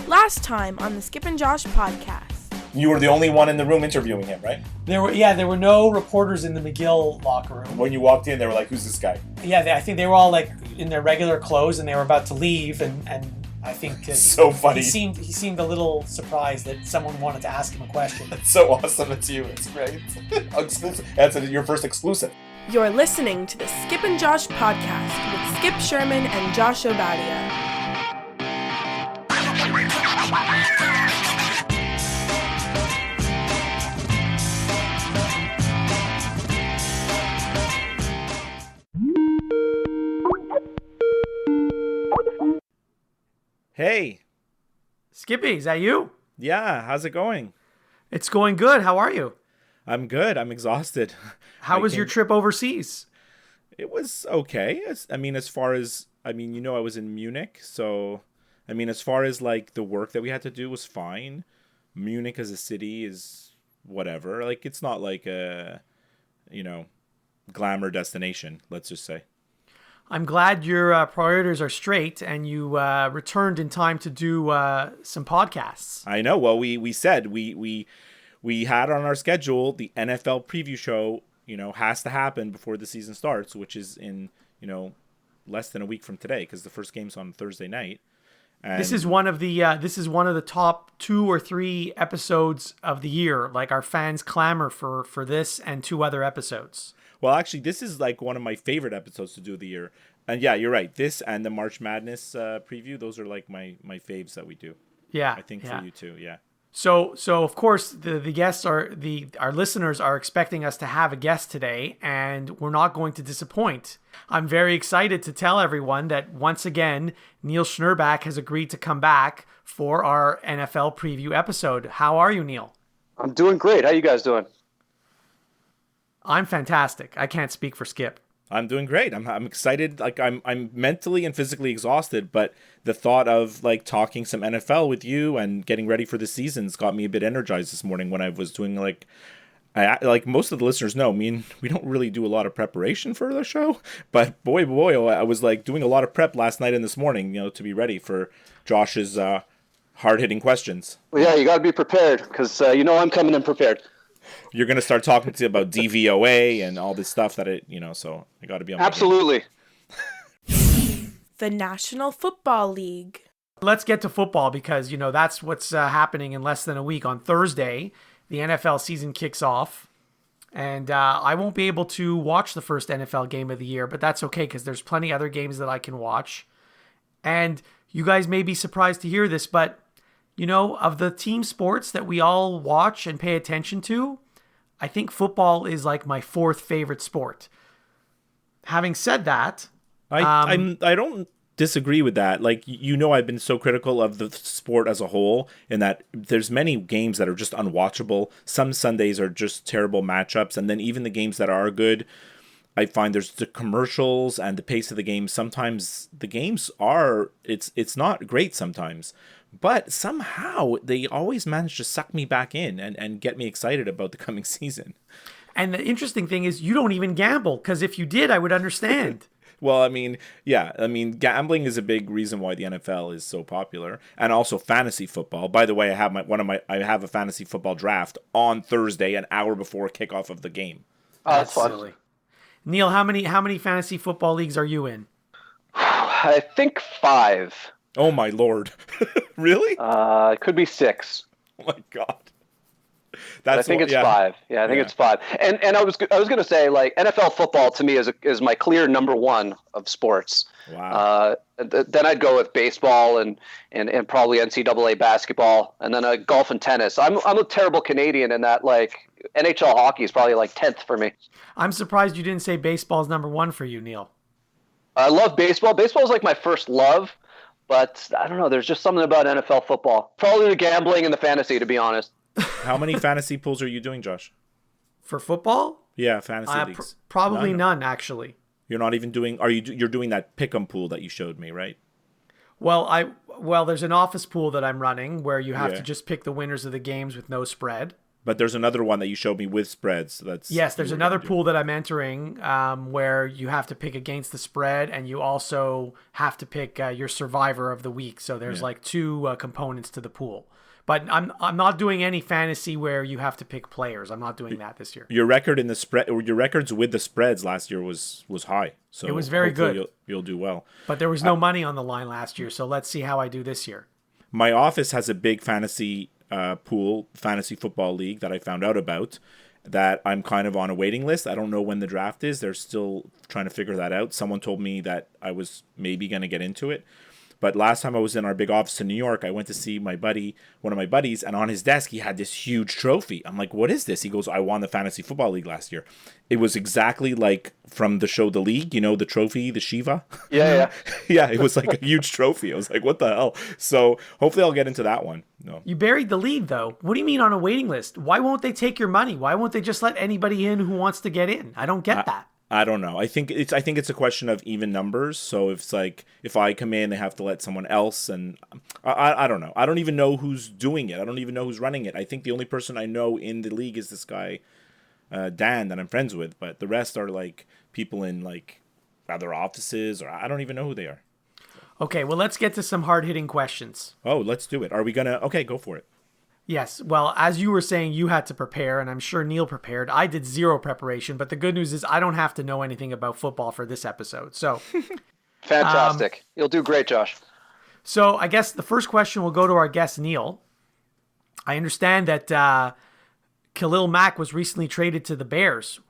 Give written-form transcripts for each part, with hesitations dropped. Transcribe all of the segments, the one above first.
Last time on the Skip and Josh podcast. You were the only one in the room interviewing him, right? There were no reporters in the McGill locker room. When you walked in, they were like, "Who's this guy?" Yeah, I think they were all like in their regular clothes, and they were about to leave, and I think so funny. He seemed a little surprised that someone wanted to ask him a question. It's so awesome. It's you. It's great. Exclusive. That's your first exclusive. You're listening to the Skip and Josh podcast with Skip Sherman and Josh Obadia. Hey. Skippy, is that you? Yeah, how's it going? It's going good. How are you? I'm good. I'm exhausted. How was your trip overseas? It was okay. I was in Munich, so as far as like the work that we had to do was fine. Munich as a city is whatever. Like it's not like a, glamour destination, let's just say. I'm glad your priorities are straight and you returned in time to do some podcasts. I know. Well, we said we had on our schedule the NFL preview show, has to happen before the season starts, which is in, less than a week from today because the first game's on Thursday night. And this is one of the top 2 or 3 episodes of the year. Like our fans clamor for this and 2 other episodes. Well, actually, this is like one of my favorite episodes to do of the year. And yeah, you're right. This and the March Madness preview, those are like my faves that we do. Yeah. I think for you too, yeah. So of course the guests our listeners are expecting us to have a guest today, and we're not going to disappoint. I'm very excited to tell everyone that once again Neil Schnurback has agreed to come back for our NFL preview episode. How are you, Neil? I'm doing great. How you guys doing? I'm fantastic. I can't speak for Skip. I'm doing great. I'm excited. Like I'm mentally and physically exhausted, but the thought of like talking some NFL with you and getting ready for the season's got me a bit energized this morning when I was doing like most of the listeners know, we don't really do a lot of preparation for the show, but boy, I was like doing a lot of prep last night and this morning, to be ready for Josh's hard-hitting questions. Well, yeah, you got to be prepared because I'm coming in prepared. You're going to start talking to you about DVOA and all this stuff that so I got to be on my Absolutely. The National Football League. Let's get to football because, that's what's happening in less than a week. On Thursday, the NFL season kicks off, and I won't be able to watch the first NFL game of the year, but that's okay because there's plenty other games that I can watch. And you guys may be surprised to hear this, but of the team sports that we all watch and pay attention to, I think football is like my 4th favorite sport. Having said that, I don't disagree with that. Like, I've been so critical of the sport as a whole in that there's many games that are just unwatchable. Some Sundays are just terrible matchups. And then even the games that are good, I find there's the commercials and the pace of the game. Sometimes the games it's not great sometimes. But somehow they always manage to suck me back in and get me excited about the coming season. And the interesting thing is you don't even gamble, because if you did, I would understand. Well, gambling is a big reason why the NFL is so popular, and also fantasy football. By the way, I have a fantasy football draft on Thursday, an hour before kickoff of the game. Oh, that's fun. Silly. Neil, how many fantasy football leagues are you in? I think 5. Oh my Lord. Really? It could be 6. Oh my God. I think it's 5. Yeah, I think it's 5. And I was going to say, like, NFL football to me is my clear number 1 of sports. Wow. Then I'd go with baseball and probably NCAA basketball, and then golf and tennis. I'm a terrible Canadian in that, like, NHL hockey is probably like 10th for me. I'm surprised you didn't say baseball's number 1 for you, Neil. I love baseball. Baseball is like my first love. But I don't know. There's just something about NFL football. Probably the gambling and the fantasy, to be honest. How many fantasy pools are you doing, Josh? For football? Yeah, fantasy leagues. Probably none, actually. You're not even doing. You're doing that pick'em pool that you showed me, right? Well, there's an office pool that I'm running where you have to just pick the winners of the games with no spread. But there's another one that you showed me with spreads. Yes, there's another pool that I'm entering where you have to pick against the spread, and you also have to pick your survivor of the week. So there's like two components to the pool. But I'm not doing any fantasy where you have to pick players. I'm not doing that this year. Your record in the spread, or your records with the spreads last year was high. So it was very good. You'll do well. But there was no money on the line last year, so let's see how I do this year. My office has a big fantasy pool, fantasy football league that I found out about, that I'm kind of on a waiting list. I don't know when the draft is. They're still trying to figure that out. Someone told me that I was maybe going to get into it. But last time I was in our big office in New York, I went to see one of my buddies, and on his desk, he had this huge trophy. I'm like, what is this? He goes, I won the Fantasy Football League last year. It was exactly like from the show The League, you know, the trophy, the Shiva. Yeah. Yeah, it was like a huge trophy. I was like, what the hell? So hopefully I'll get into that one. No. You buried the lead, though. What do you mean on a waiting list? Why won't they take your money? Why won't they just let anybody in who wants to get in? I don't get that. I don't know. I think it's a question of even numbers. So if it's like, if I come in, they have to let someone else, and I don't know. I don't even know who's doing it. I don't even know who's running it. I think the only person I know in the league is this guy, Dan, that I'm friends with. But the rest are like people in like other offices, or I don't even know who they are. Okay, well, let's get to some hard-hitting questions. Oh, let's do it. Are we gonna? Okay, go for it. Yes. Well, as you were saying, you had to prepare, and I'm sure Neil prepared. I did zero preparation, but the good news is I don't have to know anything about football for this episode. So, Fantastic. You'll do great, Josh. So I guess the first question will go to our guest, Neil. I understand that Khalil Mack was recently traded to the Bears.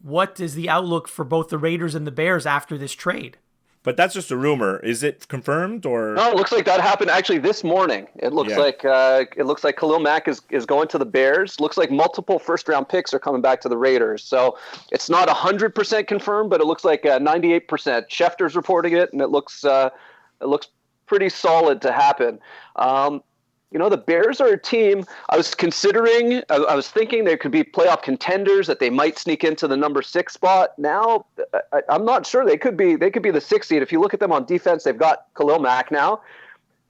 What is the outlook for both the Raiders and the Bears after this trade? But that's just a rumor. Is it confirmed or? No, it looks like that happened actually this morning. It looks like Khalil Mack is going to the Bears. Looks like multiple first-round picks are coming back to the Raiders. So it's not 100% confirmed, but it looks like 98%. Schefter's reporting it, and it looks pretty solid to happen. The Bears are a team I was thinking they could be playoff contenders, that they might sneak into the number 6 spot. Now, I'm not sure. They could be the 6th seed. If you look at them on defense, they've got Khalil Mack now.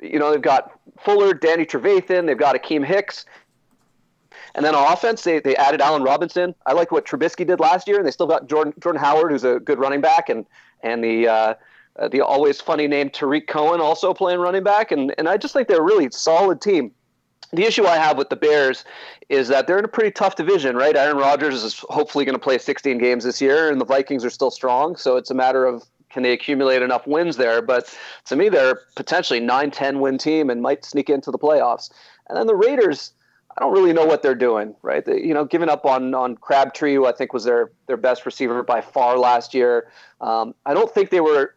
They've got Fuller, Danny Trevathan, they've got Akeem Hicks. And then on offense, they added Allen Robinson. I like what Trubisky did last year, and they still got Jordan Howard, who's a good running back, and the always funny name Tariq Cohen also playing running back. And I just think they're a really solid team. The issue I have with the Bears is that they're in a pretty tough division, right? Aaron Rodgers is hopefully going to play 16 games this year, and the Vikings are still strong. So it's a matter of, can they accumulate enough wins there? But to me, they're potentially 9-10 win team and might sneak into the playoffs. And then the Raiders, I don't really know what they're doing, right? Giving up on Crabtree, who I think was their best receiver by far last year. I don't think they were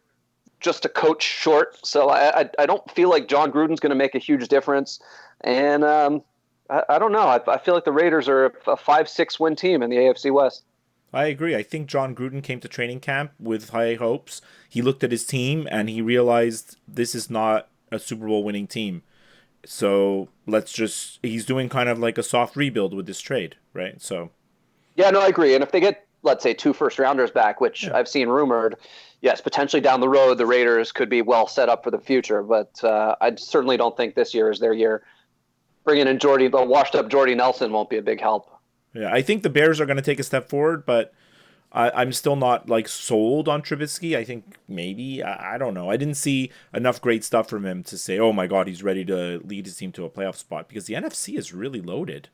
just a coach short. So I don't feel like John Gruden's going to make a huge difference. And I don't know. I feel like the Raiders are a 5-6 win team in the AFC West. I agree. I think John Gruden came to training camp with high hopes. He looked at his team and he realized this is not a Super Bowl winning team. So he's doing kind of like a soft rebuild with this trade, right? So, yeah, no, I agree. And if they get, let's say, 2 first-rounders back, which I've seen rumored, yes, potentially down the road, the Raiders could be well set up for the future. But I certainly don't think this year is their year. Bringing in the washed-up Jordy Nelson won't be a big help. Yeah, I think the Bears are going to take a step forward, but I'm still not like sold on Trubisky. I think maybe, I don't know. I didn't see enough great stuff from him to say, oh my God, he's ready to lead his team to a playoff spot, because the NFC is really loaded.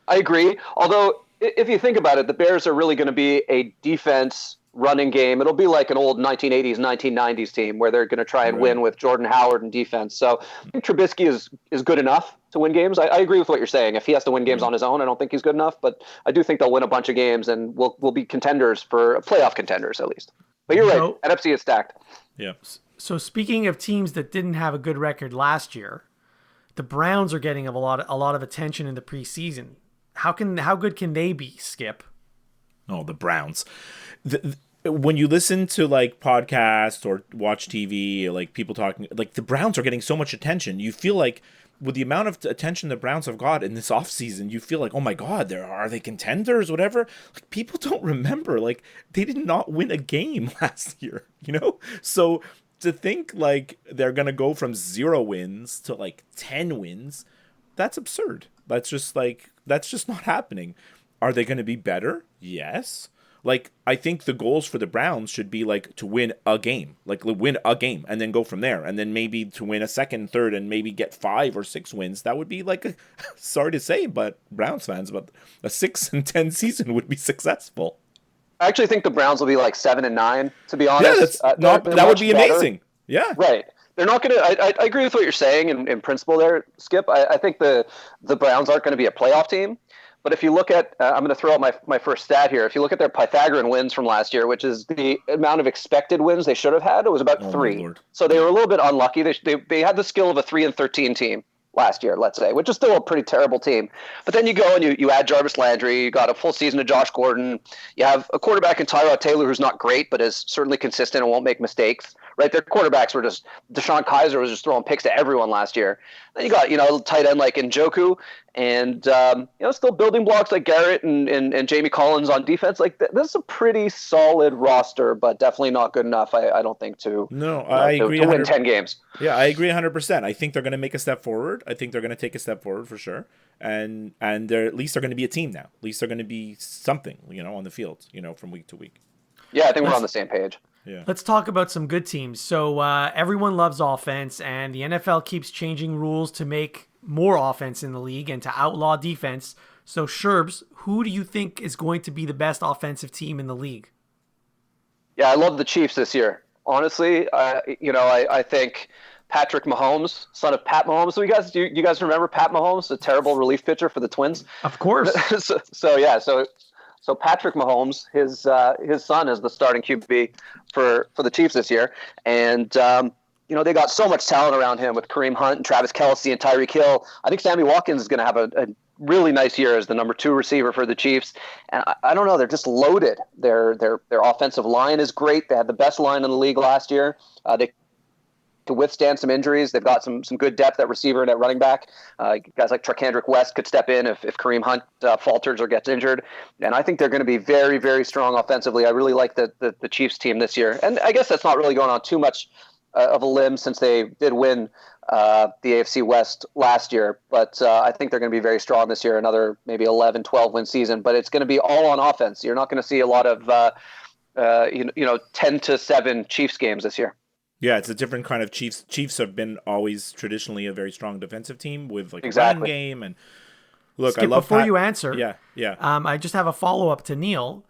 I agree. Although, if you think about it, the Bears are really going to be a defense running game. It'll be like an old 1980s, 1990s team where they're going to try and win with Jordan Howard and defense. So I think Trubisky is good enough to win games. I agree with what you're saying. If he has to win games on his own, I don't think he's good enough. But I do think they'll win a bunch of games and we'll be contenders, for playoff contenders at least. But you're right. NFC is stacked. Yeah. So speaking of teams that didn't have a good record last year, the Browns are getting a lot of attention in the preseason. How good can they be, Skip? Oh, the Browns. When you listen to like podcasts or watch TV, like people talking, like the Browns are getting so much attention. You feel like with the amount of attention the Browns have got in this offseason, you feel like, oh my God, are they contenders, whatever? Like people don't remember, like they did not win a game last year, So to think like they're going to go from 0 wins to like 10 wins, that's absurd. That's just like, that's just not happening. Are they going to be better? Yes. Like, I think the goals for the Browns should be like to win a game, and then go from there, and then maybe to win a second, third, and maybe get 5 or 6 wins. That would be like sorry to say, but Browns fans, but a 6-10 season would be successful. I actually think the Browns will be like 7-9. To be honest, that would be amazing. Yeah, right. They're not going to. I agree with what you're saying in principle there, Skip. I think the Browns aren't going to be a playoff team. But if you look at, I'm going to throw out my first stat here. If you look at their Pythagorean wins from last year, which is the amount of expected wins they should have had, it was about 3. So they were a little bit unlucky. They had the skill of a 3-13 team last year, let's say, which is still a pretty terrible team. But then you go and you add Jarvis Landry, you got a full season of Josh Gordon, you have a quarterback in Tyrod Taylor who's not great, but is certainly consistent and won't make mistakes. Right, their quarterbacks were just Deshaun Kaiser was just throwing picks to everyone last year. Then you got tight end like Njoku, and still building blocks like Garrett and Jamie Collins on defense. Like this is a pretty solid roster, but definitely not good enough. I don't think to agree to win 10 games. Yeah, I agree 100%. I think they're going to make a step forward. I think they're going to take a step forward for sure, and they're at least they're going to be a team now. At least they're going to be something on the field from week to week. Yeah, I think we're on the same page. Yeah. Let's talk about some good teams. So everyone loves offense, and the NFL keeps changing rules to make more offense in the league and to outlaw defense. So, Sherbs, who do you think is going to be the best offensive team in the league? Yeah, I love the Chiefs this year. Honestly, I think Patrick Mahomes, son of Pat Mahomes. So you guys remember Pat Mahomes, a terrible relief pitcher for the Twins? Of course. So Patrick Mahomes, his son is the starting QB for the Chiefs this year, and they got so much talent around him with Kareem Hunt and Travis Kelce and Tyreek Hill. I think Sammy Watkins is going to have a really nice year as the number 2 receiver for the Chiefs, and I don't know, they're just loaded. Their offensive line is great. They had the best line in the league last year. They to withstand some injuries. They've got some good depth at receiver and at running back. Guys like Charkandrick West could step in if Kareem Hunt falters or gets injured. And I think they're going to be very, very strong offensively. I really like the Chiefs team this year. And I guess that's not really going on too much of a limb since they did win the AFC West last year. But I think they're going to be very strong this year, another maybe 11, 12 win season. But it's going to be all on offense. You're not going to see a lot of 10-7 Chiefs games this year. Yeah, it's a different kind of Chiefs. Chiefs have been always traditionally a very strong defensive team with like a exactly. run game. And look, Skip, I love before you answer. Yeah. I just have a follow up to Neil.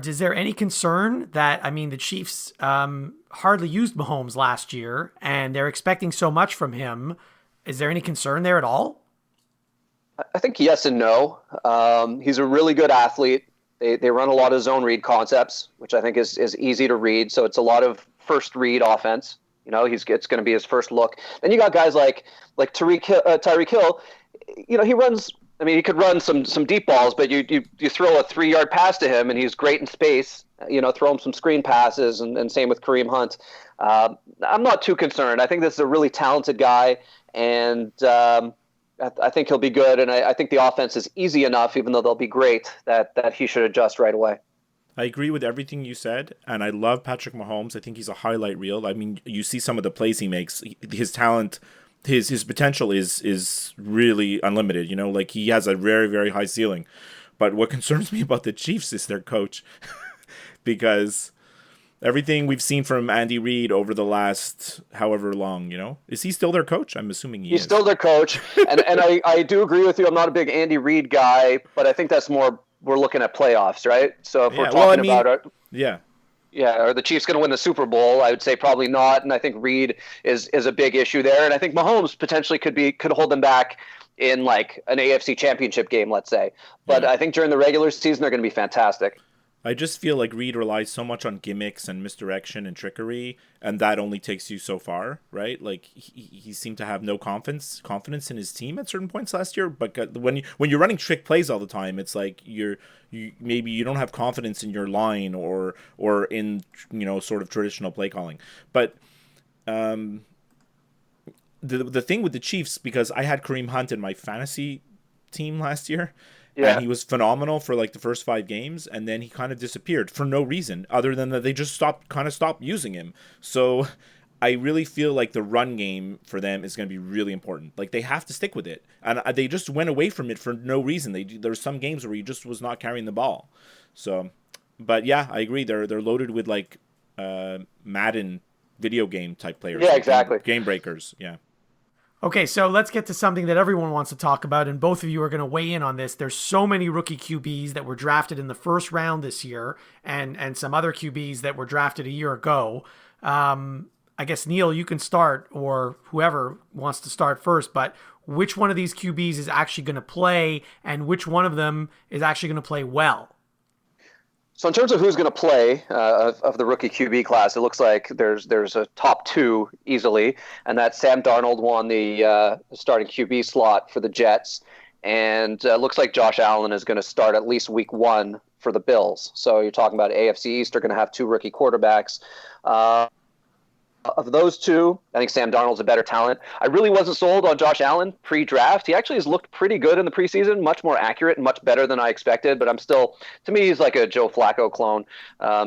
Is there any concern that the Chiefs hardly used Mahomes last year, and they're expecting so much from him? Is there any concern there at all? I think yes and no. He's a really good athlete. They run a lot of zone read concepts, which I think is easy to read. So it's a lot of first read offense. It's going to be his first look. Then you got guys like Tyreek Hill. He runs. He could run some deep balls, but you throw a 3-yard pass to him, and he's great in space. Throw him some screen passes, and same with Kareem Hunt. I'm not too concerned. I think this is a really talented guy, and I think he'll be good. And I think the offense is easy enough, even though they'll be great, that he should adjust right away. I agree with everything you said, and I love Patrick Mahomes. I think he's a highlight reel. You see some of the plays he makes. His talent, his potential is really unlimited. Like he has a very, very high ceiling. But what concerns me about the Chiefs is their coach, because everything we've seen from Andy Reid over the last however long, is he still their coach? I'm assuming he's still their coach, and I do agree with you. I'm not a big Andy Reid guy, but I think that's more. We're looking at playoffs, right? So if we're talking about it, are the Chiefs going to win the Super Bowl? I would say probably not, and I think Reid is a big issue there, and I think Mahomes potentially could hold them back in like an AFC Championship game, let's say. But I think during the regular season they're going to be fantastic. I just feel like Reid relies so much on gimmicks and misdirection and trickery, and that only takes you so far, right? Like he seemed to have no confidence in his team at certain points last year. But when you're running trick plays all the time, it's like maybe you don't have confidence in your line or in sort of traditional play calling. But the thing with the Chiefs, because I had Kareem Hunt in my fantasy team last year. Yeah. And he was phenomenal for like the first 5 games, and then he kind of disappeared for no reason other than that they just stopped using him. So I really feel like the run game for them is going to be really important. Like they have to stick with it, and they just went away from it for no reason. There's some games where he just was not carrying the ball. So, but yeah, I agree. They're loaded with like Madden video game type players. Yeah, exactly. Game breakers. Yeah. Okay, so let's get to something that everyone wants to talk about, and both of you are going to weigh in on this. There's so many rookie QBs that were drafted in the first round this year, and some other QBs that were drafted a year ago. I guess, Neil, you can start, or whoever wants to start first, but which one of these QBs is actually going to play, and which one of them is actually going to play well? So in terms of who's going to play of the rookie QB class, it looks like there's a top two easily, and that's Sam Darnold won the starting QB slot for the Jets, and looks like Josh Allen is going to start at least week 1 for the Bills. So you're talking about AFC East are going to have 2 rookie quarterbacks. Of those two, I think Sam Darnold's a better talent. I really wasn't sold on Josh Allen pre-draft. He actually has looked pretty good in the preseason, much more accurate and much better than I expected. But I'm still, to me, he's like a Joe Flacco clone.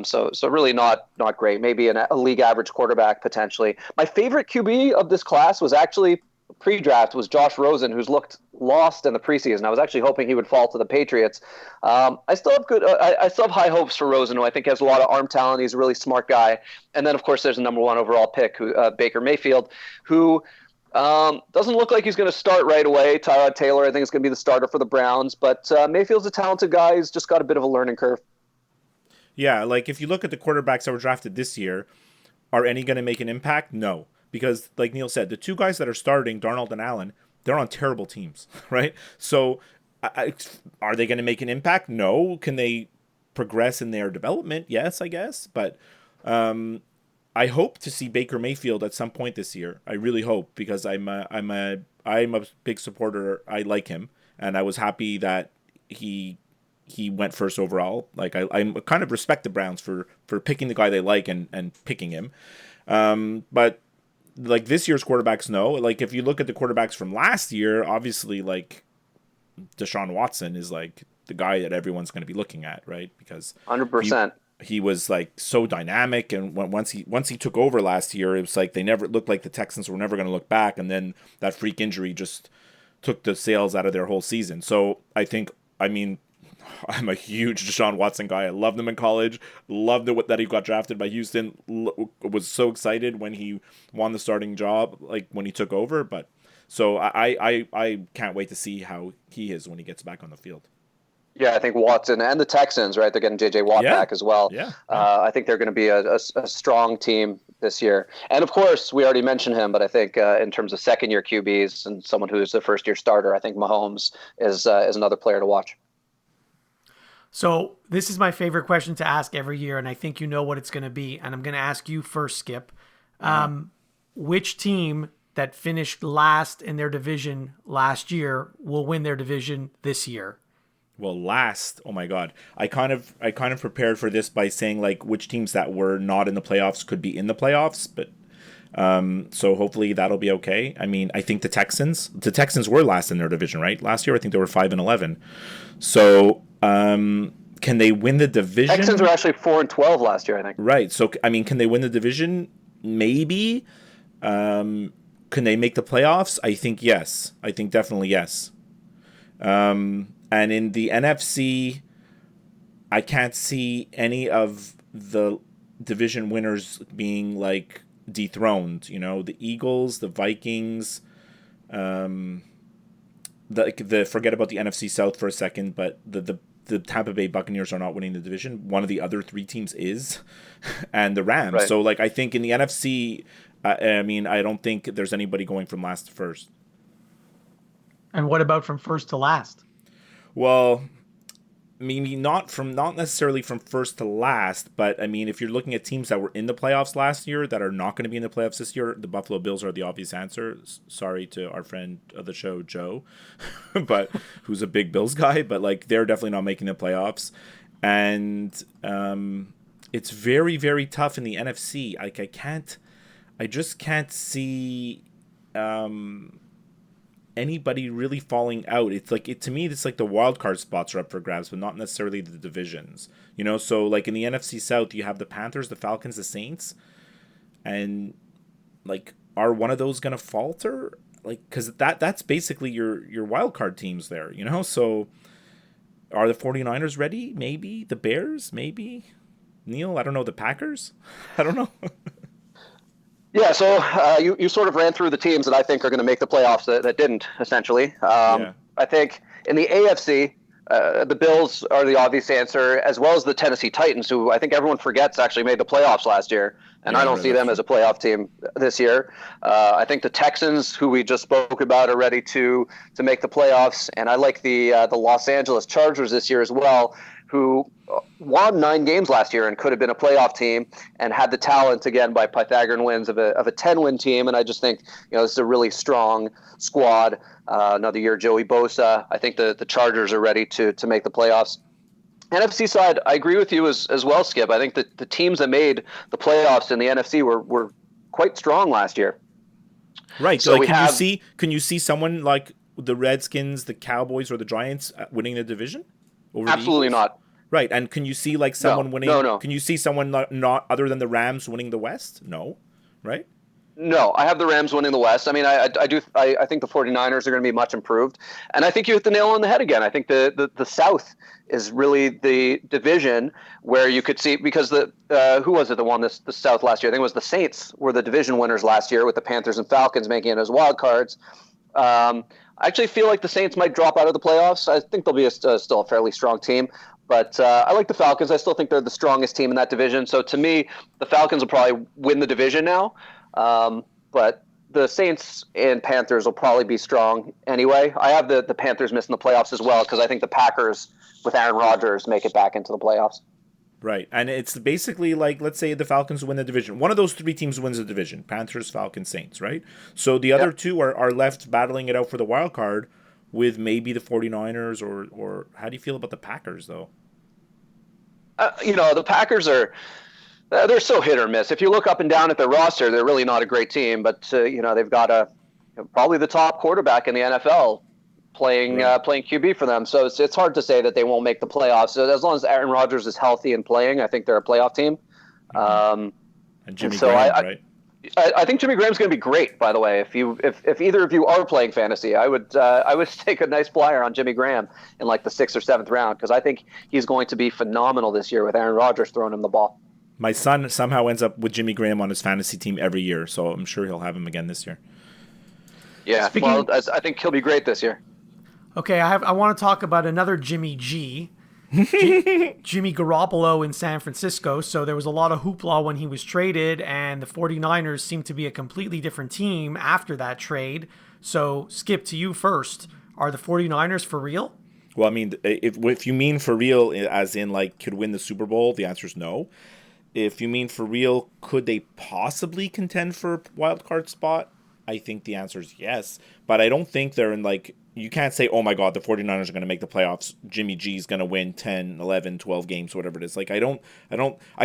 So really not great. Maybe a league average quarterback potentially. My favorite QB of this class was actually pre-draft was Josh Rosen, who's looked lost in the preseason. I was actually hoping he would fall to the Patriots. I still have high hopes for Rosen, who I think has a lot of arm talent. He's a really smart guy. And then, of course, there's a number 1 overall pick, Baker Mayfield, who doesn't look like he's going to start right away. Tyrod Taylor, I think, is going to be the starter for the Browns. But Mayfield's a talented guy. He's just got a bit of a learning curve. Yeah, like if you look at the quarterbacks that were drafted this year, are any going to make an impact? No. Because, like Neil said, the 2 guys that are starting, Darnold and Allen, they're on terrible teams, right? So, are they going to make an impact? No. Can they progress in their development? Yes, I guess. But I hope to see Baker Mayfield at some point this year. I really hope, because I'm a big supporter. I like him, and I was happy that he went first overall. Like I kind of respect the Browns for picking the guy they like and picking him. But like this year's quarterbacks, no. Like if you look at the quarterbacks from last year, obviously like Deshaun Watson is like the guy that everyone's going to be looking at, right? Because 100%. He was like so dynamic, and once he took over last year, it was like they never looked like the Texans were never going to look back, and then that freak injury just took the sails out of their whole season. So I'm a huge Deshaun Watson guy. I loved him in college. Loved it that he got drafted by Houston. Was so excited when he won the starting job, like when he took over. But so I can't wait to see how he is when he gets back on the field. Yeah, I think Watson and the Texans, right? They're getting J.J. Watt back as well. Yeah. I think they're going to be a strong team this year. And, of course, we already mentioned him, but I think in terms of second-year QBs and someone who's a first-year starter, I think Mahomes is another player to watch. So this is my favorite question to ask every year, and I think you know what it's going to be. And I'm going to ask you first, Skip. Which team that finished last in their division last year will win their division this year? Well, last, oh my God, I kind of prepared for this by saying like which teams that were not in the playoffs could be in the playoffs, but so hopefully that'll be okay. I mean, I think the Texans were last in their division, right? Last year, I think they were 5-11. So, can they win the division? Texans were actually 4-12 last year, I think. Right. So, I mean, can they win the division? Maybe. Can they make the playoffs? I think yes. I think definitely yes. And in the NFC, I can't see any of the division winners being like dethroned. You know, the Eagles, the Vikings, the forget about the NFC South for a second, but the Tampa Bay Buccaneers are not winning the division. One of the other 3 teams is, and the Rams. Right. So like I think in the NFC, I mean, I don't think there's anybody going from last to first. And what about from first to last? Well, maybe not necessarily from first to last, but I mean, if you're looking at teams that were in the playoffs last year that are not going to be in the playoffs this year, the Buffalo Bills are the obvious answer. Sorry to our friend of the show, Joe, but who's a big Bills guy, but like they're definitely not making the playoffs. And it's very, very tough in the NFC. Like I just can't see anybody really falling out. It's like to me it's like the wild card spots are up for grabs, but not necessarily the divisions. You know, so like in the NFC South you have the Panthers, the Falcons, the Saints, and like, are one of those going to falter? Like, because that's basically your wild card teams there, you know? So are the 49ers ready? Maybe. The Bears? Maybe. Neil, I don't know. The Packers? I don't know. Yeah, so you sort of ran through the teams that I think are going to make the playoffs that didn't, essentially. I think in the AFC, the Bills are the obvious answer, as well as the Tennessee Titans, who I think everyone forgets actually made the playoffs last year. And I don't see them as a playoff team this year. I think the Texans, who we just spoke about, are ready to make the playoffs. And I like the Los Angeles Chargers this year as well, who won 9 games last year and could have been a playoff team and had the talent, again, by Pythagorean wins of a 10-win team. And I just think, this is a really strong squad. Another year, Joey Bosa. I think the Chargers are ready to make the playoffs. NFC side, I agree with you as well, Skip. I think that the teams that made the playoffs in the NFC were quite strong last year. Right. So like, can you see someone like the Redskins, the Cowboys, or the Giants winning the division? Absolutely not. Right. And can you see like someone winning? No. Can you see someone not other than the Rams winning the West? No. Right. No, I have the Rams winning the West. I mean, I think the 49ers are going to be much improved. And I think you hit the nail on the head again. I think the South is really the division where you could see, because who was it that won the South last year? I think it was the Saints were the division winners last year, with the Panthers and Falcons making it as wild cards. I actually feel like the Saints might drop out of the playoffs. I think they'll be still a fairly strong team. But I like the Falcons. I still think they're the strongest team in that division. So to me, the Falcons will probably win the division now. But the Saints and Panthers will probably be strong anyway. I have the Panthers missing the playoffs as well, because I think the Packers with Aaron Rodgers make it back into the playoffs. Right. And it's basically like, let's say the Falcons win the division. One of those 3 teams wins the division: Panthers, Falcons, Saints, right? So the other 2 are left battling it out for the wild card with maybe the 49ers or how do you feel about the Packers, though? The Packers they're so hit or miss. If you look up and down at their roster, they're really not a great team, but they've got probably the top quarterback in the NFL playing QB for them. So it's hard to say that they won't make the playoffs. So as long as Aaron Rodgers is healthy and playing, I think they're a playoff team. And Jimmy Graham, right? I think Jimmy Graham's going to be great. By the way, if either of you are playing fantasy, I would take a nice flyer on Jimmy Graham in like the 6th or 7th round, because I think he's going to be phenomenal this year with Aaron Rodgers throwing him the ball. My son somehow ends up with Jimmy Graham on his fantasy team every year, so I'm sure he'll have him again this year. Yeah, I think he'll be great this year. Okay, I want to talk about another Jimmy G. Jimmy Garoppolo in San Francisco. So there was a lot of hoopla when he was traded, and the 49ers seem to be a completely different team after that trade. So, Skip, to you first. Are the 49ers for real? Well, I mean, if you mean for real, as in like could win the Super Bowl, the answer is no. If you mean for real, could they possibly contend for a wild card spot? I think the answer is yes. But I don't think they're in like, you can't say, oh my God, the 49ers are going to make the playoffs. Jimmy G is going to win 10, 11, 12 games, whatever it is. Like, I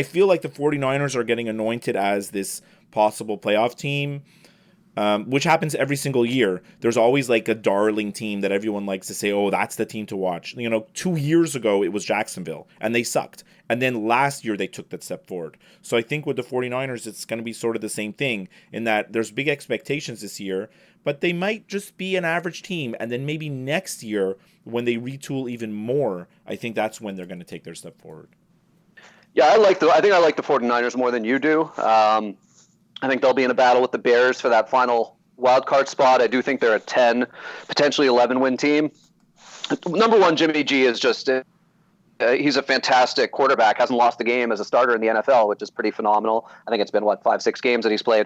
feel like the 49ers are getting anointed as this possible playoff team, which happens every single year. There's always like a darling team that everyone likes to say, oh, that's the team to watch. 2 years ago, it was Jacksonville, and they sucked. And then last year, they took that step forward. So I think with the 49ers, it's going to be sort of the same thing in that there's big expectations this year, but they might just be an average team. And then maybe next year, when they retool even more, I think that's when they're going to take their step forward. Yeah, I think I like the 49ers more than you do. I think they'll be in a battle with the Bears for that final wild card spot. I do think they're a 10, potentially 11-win team. Number one, Jimmy G is just he's a fantastic quarterback. Hasn't lost the game as a starter in the NFL, which is pretty phenomenal. I think it's been 5-6 games that he's played.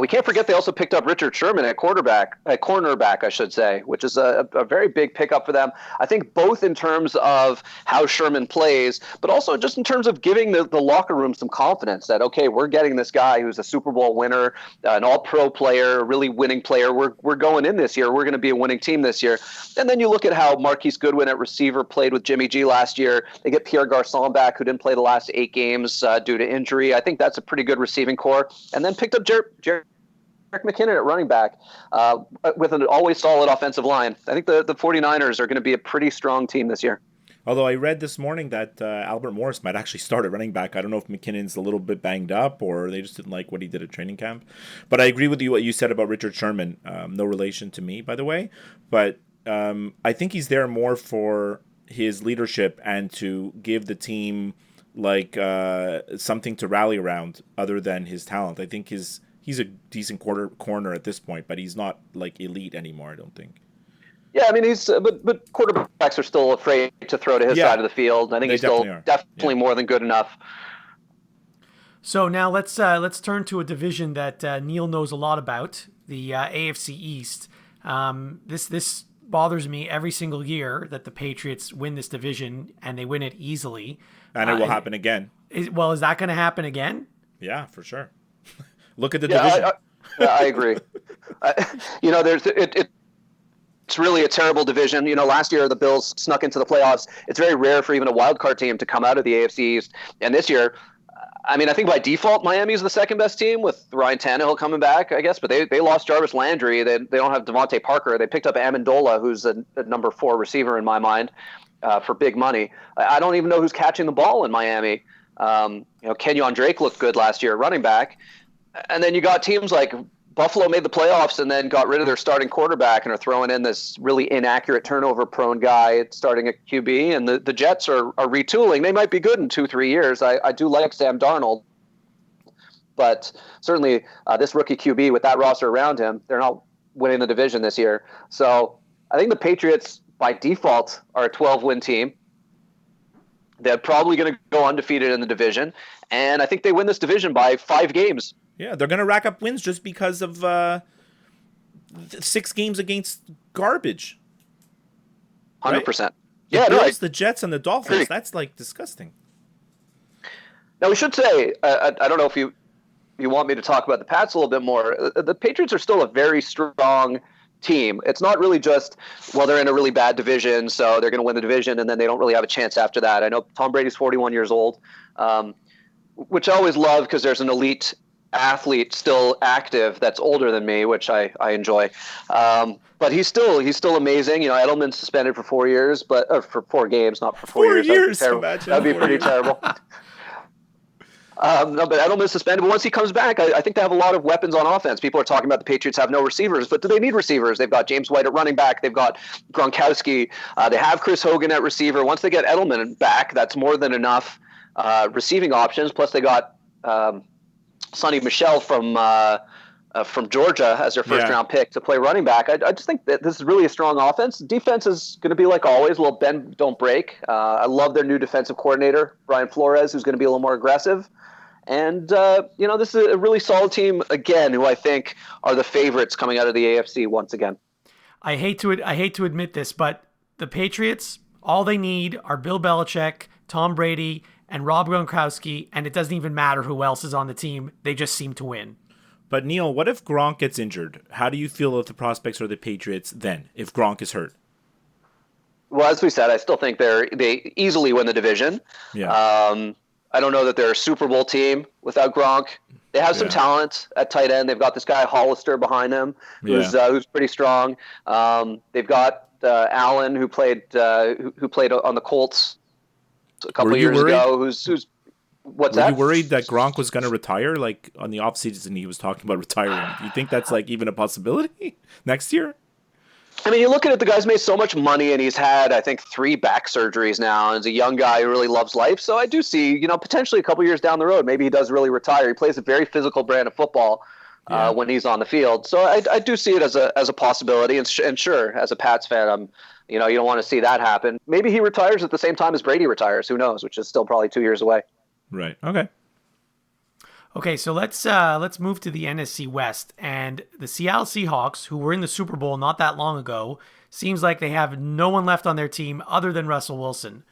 We can't forget they also picked up Richard Sherman at cornerback, I should say, which is a very big pickup for them. I think both in terms of how Sherman plays, but also just in terms of giving the locker room some confidence that, okay, we're getting this guy who's a Super Bowl winner, an all-pro player, a really winning player. We're going in this year. We're going to be a winning team this year. And then you look at how Marquise Goodwin at receiver played with Jimmy G last year. They get Pierre Garçon back, who didn't play the last 8 games due to injury. I think that's a pretty good receiving core. And then picked up Jerick McKinnon at running back with an always solid offensive line. I think the 49ers are going to be a pretty strong team this year. Although I read this morning that Albert Morris might actually start at running back. I don't know if McKinnon's a little bit banged up or they just didn't like what he did at training camp. But I agree with you what you said about Richard Sherman. No relation to me, by the way. But I think he's there more for his leadership and to give the team like something to rally around other than his talent. I think he's a decent corner at this point, but he's not like elite anymore, I don't think. Yeah, I mean but quarterbacks are still afraid to throw to his side of the field. I think he's still definitely more than good enough. So now let's turn to a division that Neil knows a lot about, the AFC East. This bothers me every single year that the Patriots win this division and they win it easily. And it will happen again. Is that going to happen again? Yeah, for sure. Look at the division. I agree. It's really a terrible division. Last year the Bills snuck into the playoffs. It's very rare for even a wild card team to come out of the AFC East. And this year, I mean, I think by default Miami's the second best team with Ryan Tannehill coming back, I guess. But they lost Jarvis Landry. They don't have Devontae Parker. They picked up Amendola, who's a number 4 receiver in my mind, for big money. I don't even know who's catching the ball in Miami. Kenyon Drake looked good last year, running back. And then you got teams like Buffalo made the playoffs and then got rid of their starting quarterback and are throwing in this really inaccurate turnover-prone guy starting at QB. And the Jets are retooling. They might be good in 2-3 years. I do like Sam Darnold. But certainly this rookie QB with that roster around him, they're not winning the division this year. So I think the Patriots, by default, are a 12-win team. They're probably going to go undefeated in the division. And I think they win this division by 5 games. Yeah, they're going to rack up wins just because of 6 games against garbage. 100%. Right? Yeah, the Bills, the Jets, and the Dolphins. That's like disgusting. Now we should say, I don't know if you want me to talk about the Pats a little bit more. The Patriots are still a very strong team. It's not really just, they're in a really bad division, so they're going to win the division, and then they don't really have a chance after that. I know Tom Brady's 41 years old, which I always love because there's an elite athlete still active that's older than me, which I enjoy. But he's still amazing. Edelman's suspended for 4 years, but for 4 games, not for 4 years. That'd be pretty terrible. No, but Edelman's suspended. But once he comes back, I think they have a lot of weapons on offense. People are talking about the Patriots have no receivers, but do they need receivers? They've got James White at running back. They've got Gronkowski. They have Chris Hogan at receiver. Once they get Edelman back, that's more than enough receiving options. Plus, they got Sonny Michel from Georgia as their first-round pick to play running back. I just think that this is really a strong offense. Defense is going to be like always, a little bend, don't break. I love their new defensive coordinator, Brian Flores, who's going to be a little more aggressive. And, this is a really solid team, again, who I think are the favorites coming out of the AFC once again. I hate to admit this, but the Patriots, all they need are Bill Belichick, Tom Brady, and Rob Gronkowski, and it doesn't even matter who else is on the team. They just seem to win. But, Neil, what if Gronk gets injured? How do you feel about the prospects for the Patriots then, if Gronk is hurt? Well, as we said, I still think they easily win the division. Yeah. I don't know that they're a Super Bowl team without Gronk. They have some talent at tight end. They've got this guy Hollister behind them, who's pretty strong. They've got Allen, who played on the Colts a couple years ago. Who's what's that? Were you worried that Gronk was going to retire? Like on the offseason, he was talking about retiring. Do you think that's like even a possibility next year? I mean, you look at it, the guy's made so much money and he's had, I think, 3 back surgeries now. And he's a young guy who really loves life. So I do see, potentially a couple years down the road, maybe he does really retire. He plays a very physical brand of football when he's on the field. So I do see it as a possibility. And sure, as a Pats fan, you don't want to see that happen. Maybe he retires at the same time as Brady retires. Who knows? Which is still probably 2 years away. Right. Okay. Okay, so let's move to the NFC West, and the Seattle Seahawks, who were in the Super Bowl not that long ago, seems like they have no one left on their team other than Russell Wilson.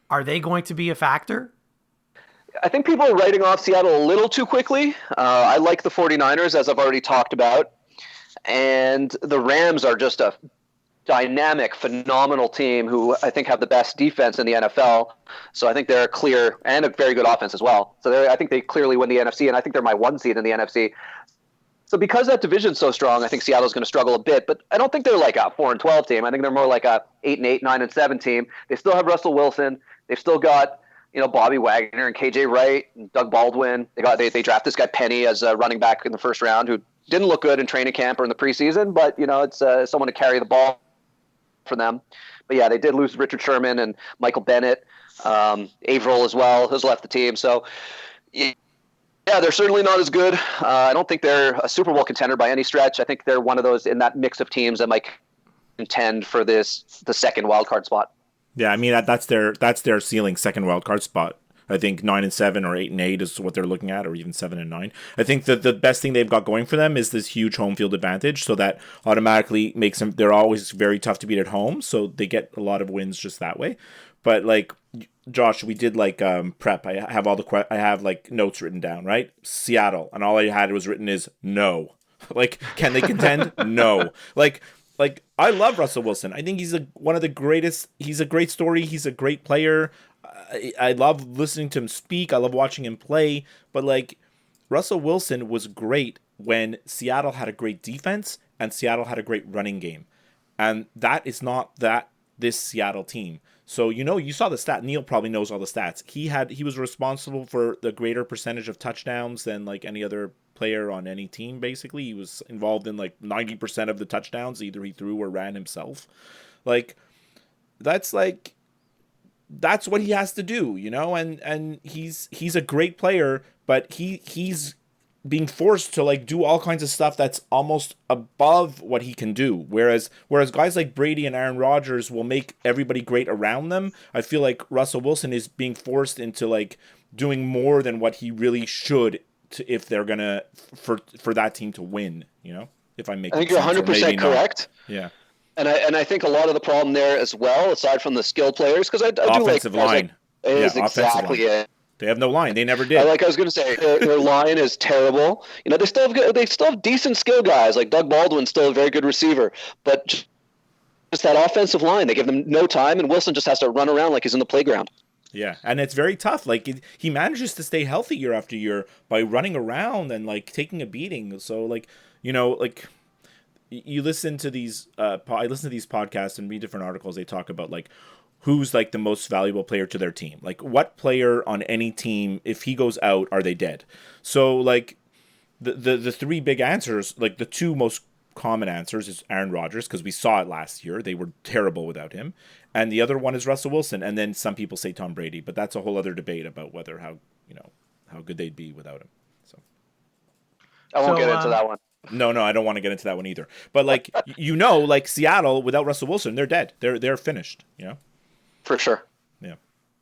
Are they going to be a factor? I think people are writing off Seattle a little too quickly. I like the 49ers, as I've already talked about, and the Rams are just a dynamic, phenomenal team who I think have the best defense in the NFL. So I think they're clear, and a very good offense as well. So I think they clearly win the NFC, and I think they're my 1 seed in the NFC. So because that division's so strong, I think Seattle's going to struggle a bit. But I don't think they're like a 4-12 team. I think they're more like a 8-8, 9-7 team. They still have Russell Wilson. They've still got Bobby Wagner and KJ Wright and Doug Baldwin. They draft this guy Penny as a running back in the first round who didn't look good in training camp or in the preseason, but it's someone to carry the ball for them. But yeah, they did lose Richard Sherman and Michael Bennett, Averill as well has left the team. So yeah, they're certainly not as good. I don't think they're a Super Bowl contender by any stretch. I think they're one of those in that mix of teams that might contend for the second wild card spot. Yeah, I mean that's their ceiling, second wild card spot. I think 9-7 or 8-8 is what they're looking at, or even 7-9. I think that the best thing they've got going for them is this huge home field advantage, so that automatically makes them. They're always very tough to beat at home, so they get a lot of wins just that way. But like Josh, we did like prep. I have I have like notes written down, right? Seattle, and all I had was written is no. Like, can they contend? No. Like I love Russell Wilson. I think he's one of the greatest. He's a great story. He's a great player. I love listening to him speak. I love watching him play. But like, Russell Wilson was great when Seattle had a great defense and Seattle had a great running game, and that is not this Seattle team. So you saw the stat. Neil probably knows all the stats. He was responsible for the greater percentage of touchdowns than like any other player on any team. Basically, he was involved in like 90% of the touchdowns. Either he threw or ran himself. Like that's what he has to do, and he's a great player, but he's being forced to like do all kinds of stuff that's almost above what he can do. Whereas guys like Brady and Aaron Rodgers will make everybody great around them. I feel like Russell Wilson is being forced into like doing more than what he really should if they're gonna for that team to win. If I think you're 100% correct. Yeah. And I think a lot of the problem there as well, aside from the skill players, because I do like offensive line. Is exactly it. They have no line. They never did. I was going to say, their line is terrible. They still have decent skill guys. Like Doug Baldwin's still a very good receiver, but just that offensive line, they give them no time, and Wilson just has to run around like he's in the playground. Yeah, and it's very tough. Like he manages to stay healthy year after year by running around and like taking a beating. So like you listen to these. I listen to these podcasts and read different articles. They talk about like who's like the most valuable player to their team. Like what player on any team, if he goes out, are they dead? So like the three big answers, like the two most common answers is Aaron Rodgers, because we saw it last year. They were terrible without him. And the other one is Russell Wilson. And then some people say Tom Brady, but that's a whole other debate about how good they'd be without him. So I won't get into that one. No, I don't want to get into that one either. But like like Seattle without Russell Wilson, they're dead. They're finished, For sure. Yeah.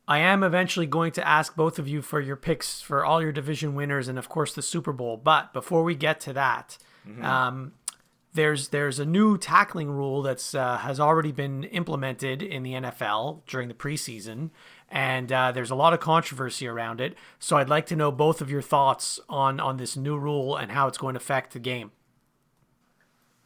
I am eventually going to ask both of you for your picks for all your division winners and of course the Super Bowl. But before we get to that, there's a new tackling rule that's has already been implemented in the NFL during the preseason, and there's a lot of controversy around it. So I'd like to know both of your thoughts on this new rule and how it's going to affect the game.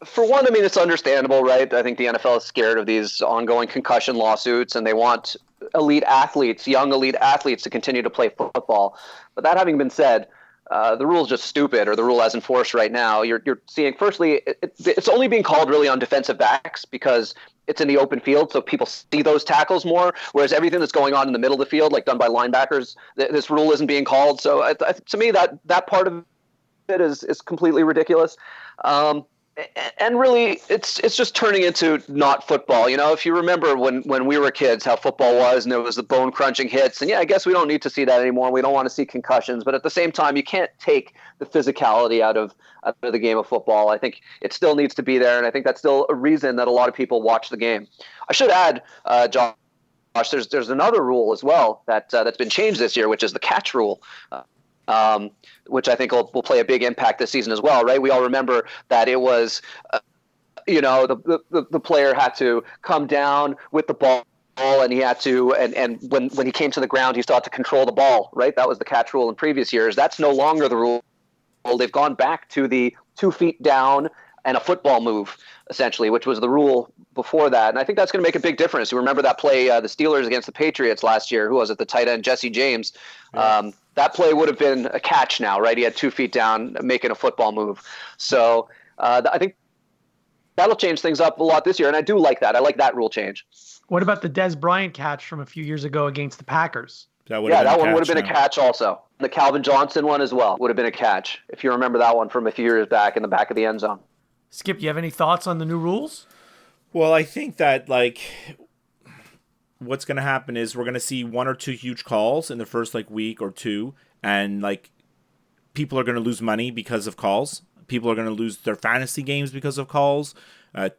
For one, I mean, it's understandable, right? I think the NFL is scared of these ongoing concussion lawsuits, and they want young elite athletes to continue to play football. But that having been said, the rule is just stupid, or the rule as enforced right now. You're seeing, firstly, it's only being called really on defensive backs because it's in the open field, so people see those tackles more, whereas everything that's going on in the middle of the field, like done by linebackers, this rule isn't being called. So to me, that part of it is completely ridiculous. And really, it's just turning into not football. If you remember when we were kids, how football was, and it was the bone-crunching hits. And yeah, I guess we don't need to see that anymore. We don't want to see concussions. But at the same time, you can't take the physicality out of the game of football. I think it still needs to be there, and I think that's still a reason that a lot of people watch the game. I should add, Josh, there's another rule as well that's been changed this year, which is the catch rule. Which I think will play a big impact this season as well, right? We all remember that it was, the player had to come down with the ball, and he had to, and when he came to the ground, he still had to control the ball, right? That was the catch rule in previous years. That's no longer the rule. They've gone back to the 2 feet down and a football move, essentially, which was the rule before that. And I think that's going to make a big difference. You remember that play, the Steelers against the Patriots last year. Who was it? The tight end, Jesse James. Yeah. that play would have been a catch now, right? He had 2 feet down making a football move. So I think that'll change things up a lot this year, and I do like that. I like that rule change. What about the Des Bryant catch from a few years ago against the Packers? That one would have been a catch also. The Calvin Johnson one as well would have been a catch, if you remember that one from a few years back in the back of the end zone. Skip, you have any thoughts on the new rules? Well, I think that, like, what's going to happen is we're going to see 1 or 2 huge calls in the first, like, week or two, and, like, people are going to lose money because of calls. People are going to lose their fantasy games because of calls.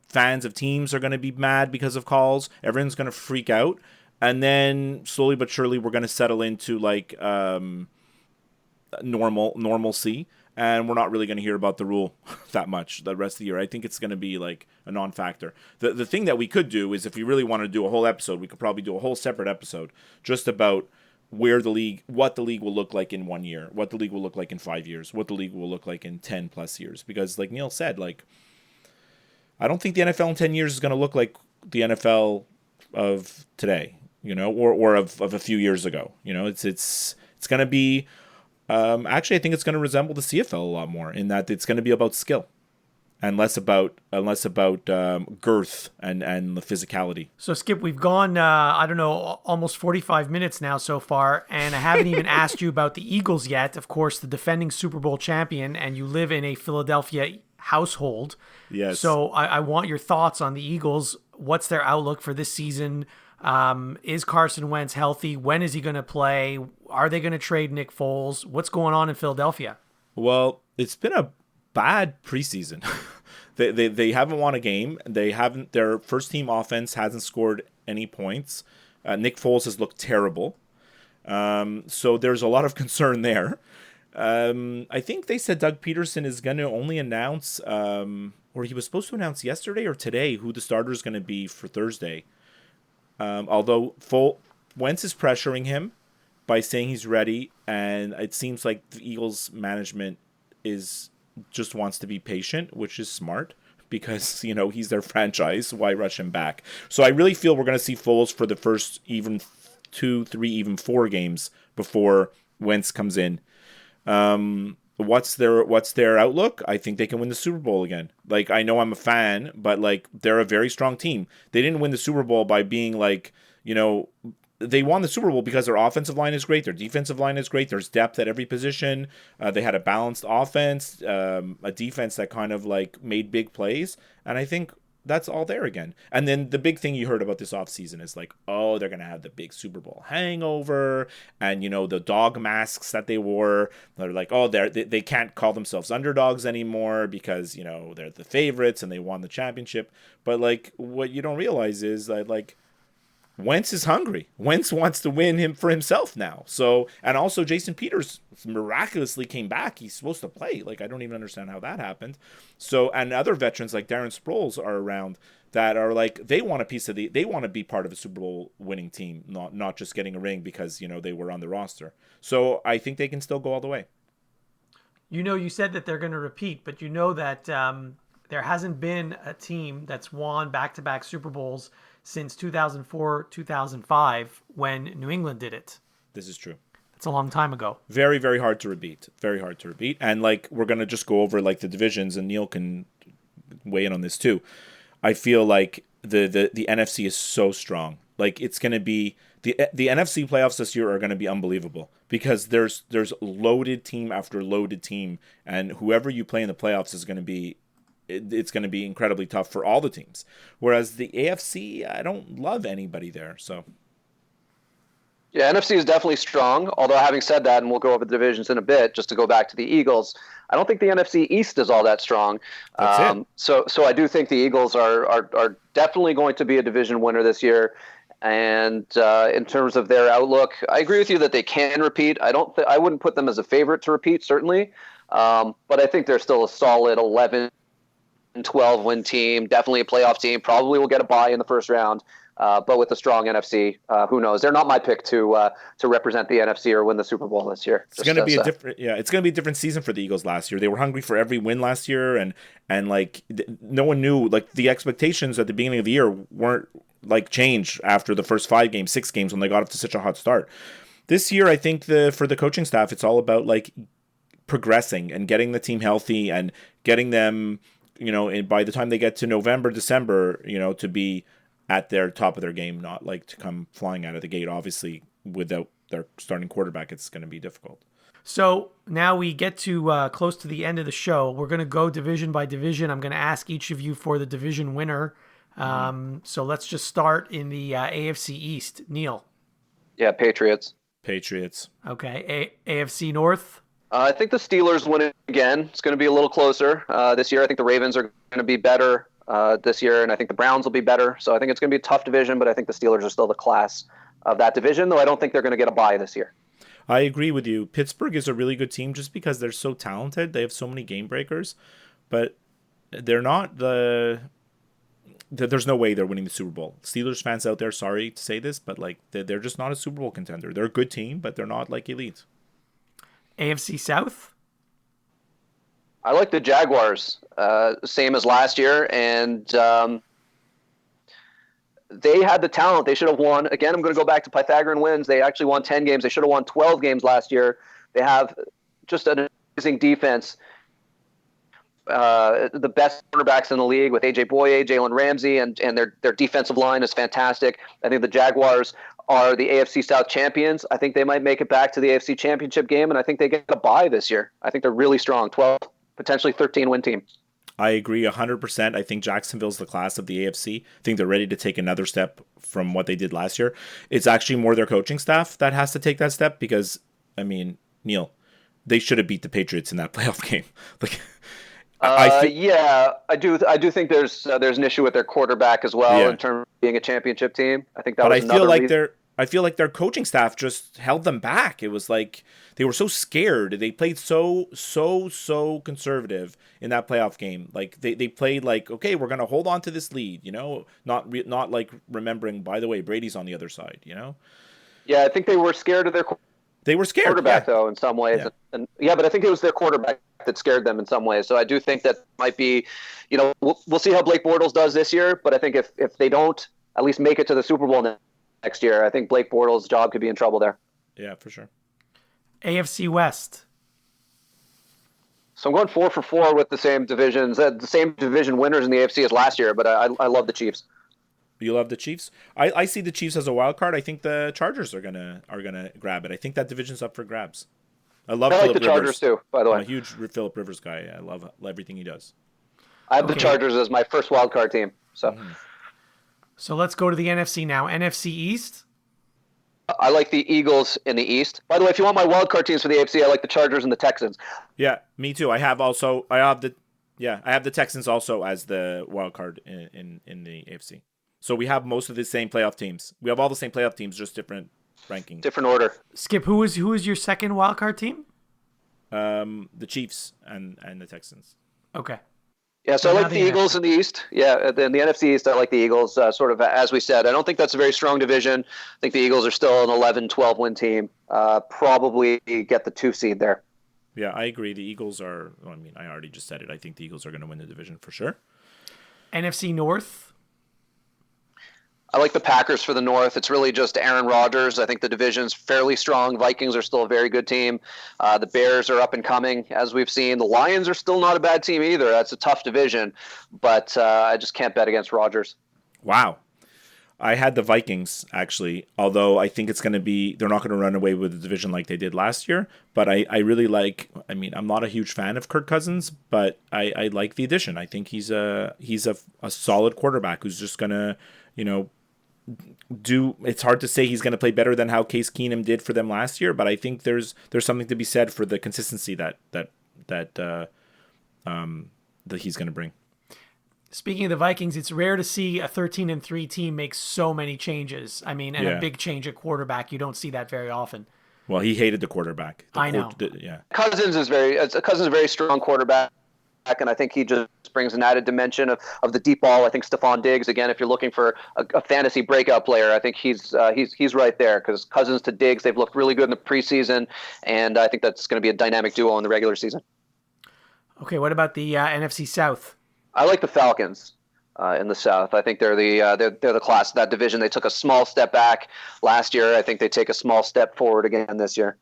Fans of teams are going to be mad because of calls. Everyone's going to freak out. And then slowly but surely, we're going to settle into, like, normalcy. And we're not really going to hear about the rule that much the rest of the year. I think it's going to be like a non-factor. The thing that we could do is, if we really want to do a whole episode, we could probably do a whole separate episode just about what the league will look like in 1 year, what the league will look like in 5 years, what the league will look like in 10 plus years. Because like Neil said, like, I don't think the NFL in 10 years is going to look like the NFL of today, or of a few years ago. It's going to be, actually, I think it's going to resemble the CFL a lot more, in that it's going to be about skill and less about girth and the physicality. So, Skip, we've gone, almost 45 minutes now so far, and I haven't even asked you about the Eagles yet. Of course, the defending Super Bowl champion, and you live in a Philadelphia household. Yes. So I want your thoughts on the Eagles. What's their outlook for this season? Is Carson Wentz healthy? When is he going to play? Are they going to trade Nick Foles? What's going on in Philadelphia? Well, it's been a bad preseason. they haven't won a game. Their first team offense hasn't scored any points. Nick Foles has looked terrible. So there's a lot of concern there. I think they said Doug Peterson is going to only announce, or he was supposed to announce yesterday or today, who the starter is going to be for Thursday. Although Wentz is pressuring him by saying he's ready, and it seems like the Eagles management just wants to be patient, which is smart, because he's their franchise. Why rush him back? So I really feel we're going to see Foles for the first even 2, 3, even 4 games before Wentz comes in. What's their outlook? I think they can win the Super Bowl again. Like, I know I'm a fan, but like, they're a very strong team. They didn't win the Super Bowl by being like, they won the Super Bowl because their offensive line is great, their defensive line is great, there's depth at every position. They had a balanced offense, a defense that kind of like made big plays, and I think that's all there again. And then the big thing you heard about this offseason is like, oh, they're going to have the big Super Bowl hangover, and the dog masks that they wore. They're like, oh, they can't call themselves underdogs anymore because they're the favorites and they won the championship. But like, what you don't realize is that like, Wentz is hungry. Wentz wants to win him for himself now. So, and also Jason Peters miraculously came back. He's supposed to play. Like, I don't even understand how that happened. So, and other veterans like Darren Sproles are around that are like, they want a piece of they want to be part of a Super Bowl winning team, not just getting a ring because, they were on the roster. So I think they can still go all the way. You said that they're going to repeat, but that there hasn't been a team that's won back-to-back Super Bowls since 2004, 2005, when New England did it. This is true. It's a long time ago. Very, very hard to repeat. Very hard to repeat. And like, we're going to just go over like the divisions, and Neil can weigh in on this too. I feel like the NFC is so strong. Like, it's going to be the NFC playoffs this year are going to be unbelievable, because there's loaded team after loaded team, and whoever you play in the playoffs is going to be, it's going to be incredibly tough for all the teams. Whereas the AFC, I don't love anybody there. So, yeah, NFC is definitely strong. Although, having said that, and we'll go over the divisions in a bit, just to go back to the Eagles, I don't think the NFC East is all that strong. So I do think the Eagles are definitely going to be a division winner this year. And in terms of their outlook, I agree with you that they can repeat. I wouldn't put them as a favorite to repeat, certainly. But I think they're still a solid 11-12 win team, definitely a playoff team, probably will get a bye in the first round. But with a strong NFC, who knows? They're not my pick to represent the NFC or win the Super Bowl this year. It's going to be it's going to be a different season for the Eagles last year. They were hungry for every win last year, and like no one knew, like, the expectations at the beginning of the year weren't like changed after the first 5 games, 6 games when they got off to such a hot start. This year, I think for the coaching staff, it's all about like progressing and getting the team healthy and getting them, and by the time they get to November, December, to be at their top of their game, not like to come flying out of the gate. Obviously, without their starting quarterback, it's going to be difficult. So now we get to close to the end of the show. We're going to go division by division. I'm going to ask each of you for the division winner. So let's just start in the AFC East. Neil. Yeah, Patriots. Okay. AFC North. I think the Steelers win it again. It's going to be a little closer this year. I think the Ravens are going to be better this year, and I think the Browns will be better. So I think it's going to be a tough division, but I think the Steelers are still the class of that division, though I don't think they're going to get a bye this year. I agree with you. Pittsburgh is a really good team just because they're so talented. They have so many game breakers, but they're not there's no way they're winning the Super Bowl. Steelers fans out there, sorry to say this, but like they're just not a Super Bowl contender. They're a good team, but they're not like elite. AFC South. I like the Jaguars, same as last year, and they had the talent. They should have won. Again, I'm going to go back to Pythagorean wins. They actually won 10 games. They should have won 12 games last year. They have just an amazing defense. The best quarterbacks in the league with A.J. Boye, Jalen Ramsey, and their defensive line is fantastic. I think the Jaguars are the AFC South champions. I think they might make it back to the AFC Championship game, and I think they get a bye this year. I think they're really strong, 12, potentially 13-win team. I agree 100%. I think Jacksonville's the class of the AFC. I think they're ready to take another step from what they did last year. It's actually more their coaching staff that has to take that step because, I mean, Neil, they should have beat the Patriots in that playoff game. Like, I do think there's an issue with their quarterback as well in terms of being a championp team. I think that but was another reason. I feel like their coaching staff just held them back. It was like they were so scared. They played so conservative in that playoff game. Like they played like, okay, we're gonna hold on to this lead. Not like remembering. By the way, Brady's on the other side. Yeah, I think they were scared of their. They were scared. Quarterback though, in some ways, but I think it was their quarterback that scared them in some ways. So I do think that might be, we'll see how Blake Bortles does this year. But I think if they don't at least make it to the Super Bowl next year, I think Blake Bortles' job could be in trouble there. Yeah, for sure. AFC West. So I'm going 4 for 4 with the same divisions, the same division winners in the AFC as last year. But I love the Chiefs. You love the Chiefs? I see the Chiefs as a wild card. I think the Chargers are gonna grab it. I think that division's up for grabs. I like Phillip the Chargers too, by the way. I'm a huge Phillip Rivers guy. I love everything he does. I have the Chargers as my first wild card team. So let's go to the NFC now. NFC East. I like the Eagles in the East. By the way, if you want my wild card teams for the AFC, I like the Chargers and the Texans. Yeah, me too. I have the Texans also as the wild card in the AFC. So we have most of the same playoff teams. We have all the same playoff teams, just different rankings. Different order. Skip, who is your second wildcard team? The Chiefs and the Texans. Okay. Yeah, so I like the Eagles in the East. Yeah, in the NFC East, I like the Eagles, sort of as we said. I don't think that's a very strong division. I think the Eagles are still an 11, 12-win team. Probably get the 2 seed there. Yeah, I agree. The Eagles are, I already just said it. I think the Eagles are going to win the division for sure. NFC North. I like the Packers for the North. It's really just Aaron Rodgers. I think the division's fairly strong. Vikings are still a very good team. The Bears are up and coming, as we've seen. The Lions are still not a bad team either. That's a tough division, but I just can't bet against Rodgers. Wow. I had the Vikings, actually, although I think it's going to be, they're not going to run away with the division like they did last year, but I really like, I'm not a huge fan of Kirk Cousins, but I like the addition. I think he's a solid quarterback who's just going to, it's hard to say he's going to play better than how Case Keenum did for them last year, but I think there's something to be said for the consistency that he's going to bring. Speaking of the Vikings, it's rare to see a 13-3 team make so many changes. A big change at quarterback. You don't see that very often. Well, he hated the quarterback. I know. Cousins is a very strong quarterback. And I think he just brings an added dimension of the deep ball. I think Stephon Diggs, again, if you're looking for a fantasy breakout player, I think he's right there because Cousins to Diggs, they've looked really good in the preseason, and I think that's going to be a dynamic duo in the regular season. Okay, what about the NFC South? I like the Falcons. in the South. I think they're the class of that division. They took a small step back last year. I think they take a small step forward again this year.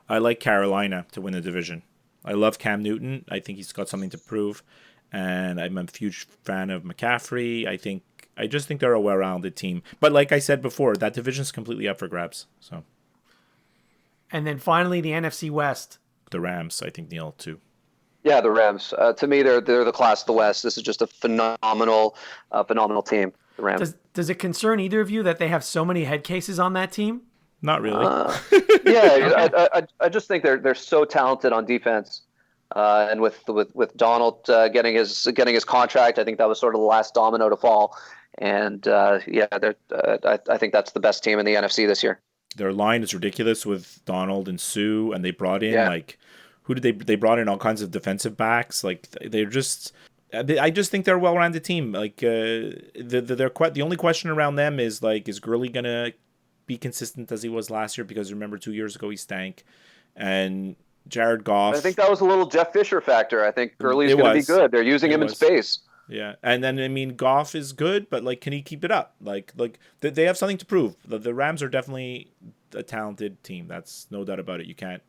I like Carolina to win the division. I love Cam Newton. I think he's got something to prove, and I'm a huge fan of McCaffrey. I just think they're a well-rounded team. But like I said before, that division's completely up for grabs. So, and then finally the NFC West. The Rams, I think, Neil, too. Yeah, the Rams. To me, they're the class of the West. This is just a phenomenal team. The Rams. Does it concern either of you that they have so many head cases on that team? Not really. Yeah, I just think they're so talented on defense, and with Donald getting his contract, I think that was sort of the last domino to fall. And I think that's the best team in the NFC this year. Their line is ridiculous with Donald and Sue, and they brought in who did they brought in all kinds of defensive backs. Like they're just, I just think they're a well-rounded team. Like the only question around them is like, is Gurley gonna be consistent as he was last year? Because remember 2 years ago he stank, and Jared Goff. I think that was a little Jeff Fisher factor. I think Gurley's going to be good. They're using him in space. Yeah, and then I mean Goff is good, but like, can he keep it up? Like they have something to prove. The Rams are definitely a talented team. That's no doubt about it. You can't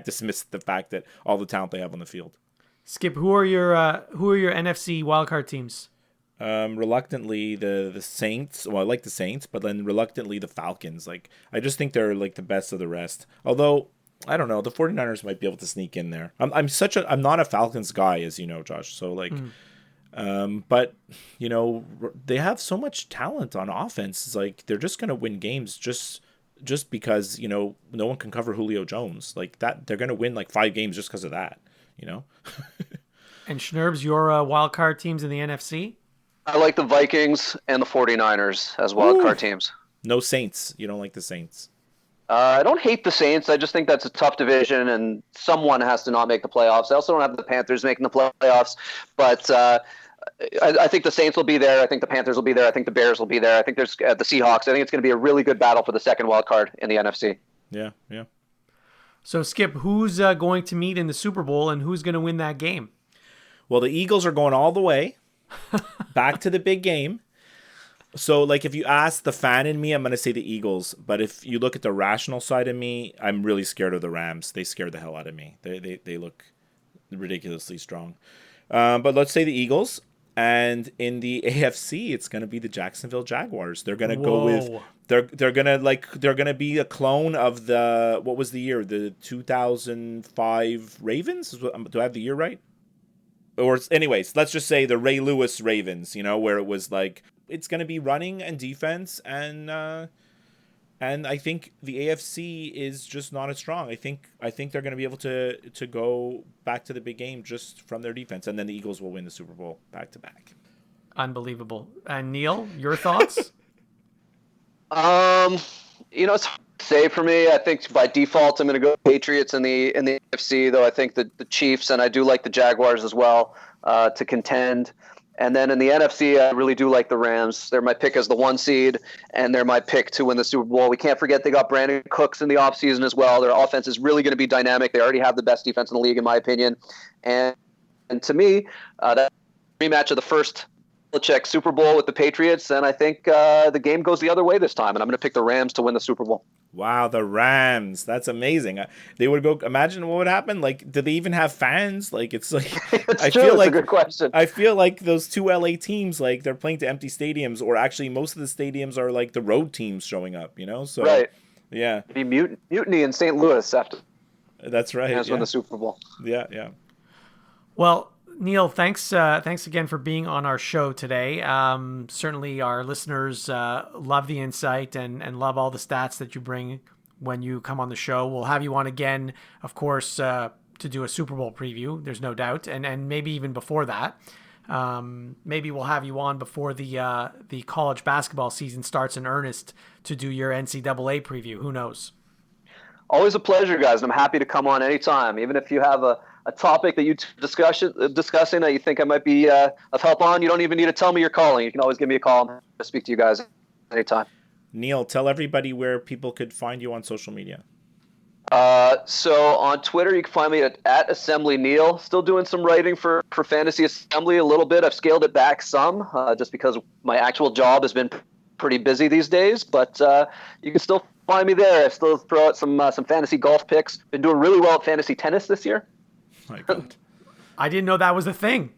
dismiss the fact that all the talent they have on the field. Skip, who are your NFC wildcard teams? Reluctantly the Saints. Well, I like the Saints, but then reluctantly the Falcons. Like I just think they're like the best of the rest. Although I don't know, the 49ers might be able to sneak in there. I'm not a Falcons guy, as you know, Josh. So like, but you know, they have so much talent on offense. It's like they're just gonna win games just because, you know, no one can cover Julio Jones like that. They're gonna win like 5 games just because of that, you know. And Schnerbs, your wild card teams in the NFC? I like the Vikings and the 49ers as wild card teams. No Saints. You don't like the Saints? I don't hate the Saints. I just think that's a tough division, and someone has to not make the playoffs. I also don't have the Panthers making the playoffs, but I think the Saints will be there. I think the Panthers will be there. I think the Bears will be there. I think there's the Seahawks. I think it's going to be a really good battle for the second wild card in the NFC. Yeah. So, Skip, who's going to meet in the Super Bowl, and who's going to win that game? Well, the Eagles are going all the way back to the big game. So, like, if you ask the fan in me, I'm going to say the Eagles. But if you look at the rational side of me, I'm really scared of the Rams. They scare the hell out of me. They look ridiculously strong. But let's say the Eagles. And in the AFC, it's going to be the Jacksonville Jaguars. They're going to go with they're going to be a clone of the, what was the year? The 2005 Ravens? Do I have the year right? Or anyways, let's just say the Ray Lewis Ravens, you know, where it was like, it's going to be running and defense, and I think the AFC is just not as strong. I think they're going to be able to go back to the big game just from their defense, and then the Eagles will win the Super Bowl back to back. Unbelievable. And Neil, your thoughts? You know, it's hard to say for me. I think by default I'm going to go Patriots in the AFC, though I think the Chiefs, and I do like the Jaguars as well to contend. And then in the NFC, I really do like the Rams. They're my pick as the 1 seed, and they're my pick to win the Super Bowl. We can't forget they got Brandon Cooks in the offseason as well. Their offense is really going to be dynamic. They already have the best defense in the league, in my opinion. And to me, that rematch of the first Belichick Super Bowl with the Patriots, and I think the game goes the other way this time, and I'm going to pick the Rams to win the Super Bowl. Wow, the Rams. That's amazing. They would go, imagine what would happen. Like, do they even have fans? Like, it's like, I feel like, it's a good question. I feel like those 2 LA teams, like, they're playing to empty stadiums, or actually most of the stadiums are like the road teams showing up, you know? So, right. Yeah. It'd be mutiny in St. Louis after. That's right. Rams win the Super Bowl. Yeah. Well, Neil, thanks again for being on our show today. Certainly our listeners love the insight and love all the stats that you bring when you come on the show. We'll have you on again, of course, to do a Super Bowl preview. There's no doubt. And maybe even before that. Maybe we'll have you on before the college basketball season starts in earnest to do your NCAA preview. Who knows? Always a pleasure, guys. And I'm happy to come on anytime, even if you have a topic that you discussing that you think I might be of help on. You don't even need to tell me you're calling. You can always give me a call and I'll speak to you guys anytime. Neil, tell everybody where people could find you on social media. So on Twitter, you can find me at Assembly Neil. Still doing some writing for Fantasy Assembly a little bit. I've scaled it back some just because my actual job has been pretty busy these days. But you can still find me there. I still throw out some fantasy golf picks. Been doing really well at fantasy tennis this year. My God. I didn't know that was a thing.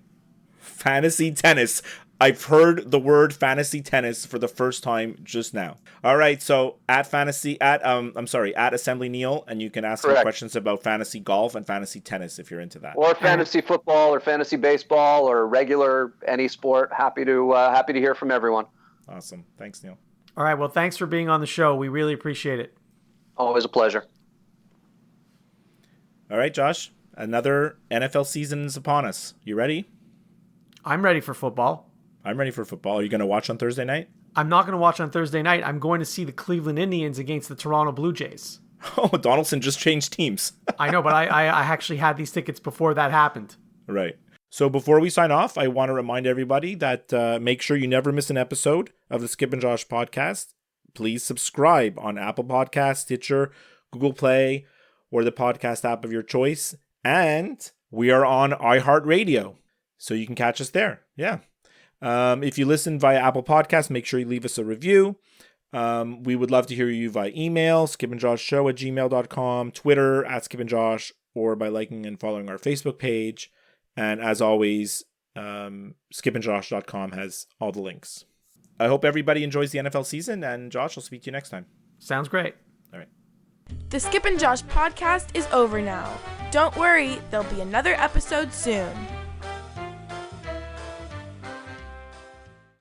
Fantasy tennis. I've heard the word fantasy tennis for the first time just now. All right, so at Assembly Neil, and you can ask me questions about fantasy golf and fantasy tennis if you're into that. Or fantasy football or fantasy baseball or regular any sport. Happy to hear from everyone. Awesome. Thanks, Neil. All right, well, thanks for being on the show. We really appreciate it. Always a pleasure. All right, Josh, another NFL season is upon us. You ready? I'm ready for football. I'm ready for football. Are you going to watch on Thursday night? I'm not going to watch on Thursday night. I'm going to see the Cleveland Indians against the Toronto Blue Jays. Oh, Donaldson just changed teams. I know, but I actually had these tickets before that happened. Right. So before we sign off, I want to remind everybody that make sure you never miss an episode of the Skip and Josh podcast. Please subscribe on Apple Podcasts, Stitcher, Google Play, or the podcast app of your choice. And we are on iHeartRadio, so you can catch us there. Yeah. If you listen via Apple Podcasts, make sure you leave us a review. We would love to hear you via email, skipandjoshshow@gmail.com, Twitter @skipandjosh, or by liking and following our Facebook page. And as always, skipandjosh.com has all the links. I hope everybody enjoys the NFL season, and Josh, I'll speak to you next time. Sounds great. All right. The Skip and Josh podcast is over now. Don't worry, there'll be another episode soon.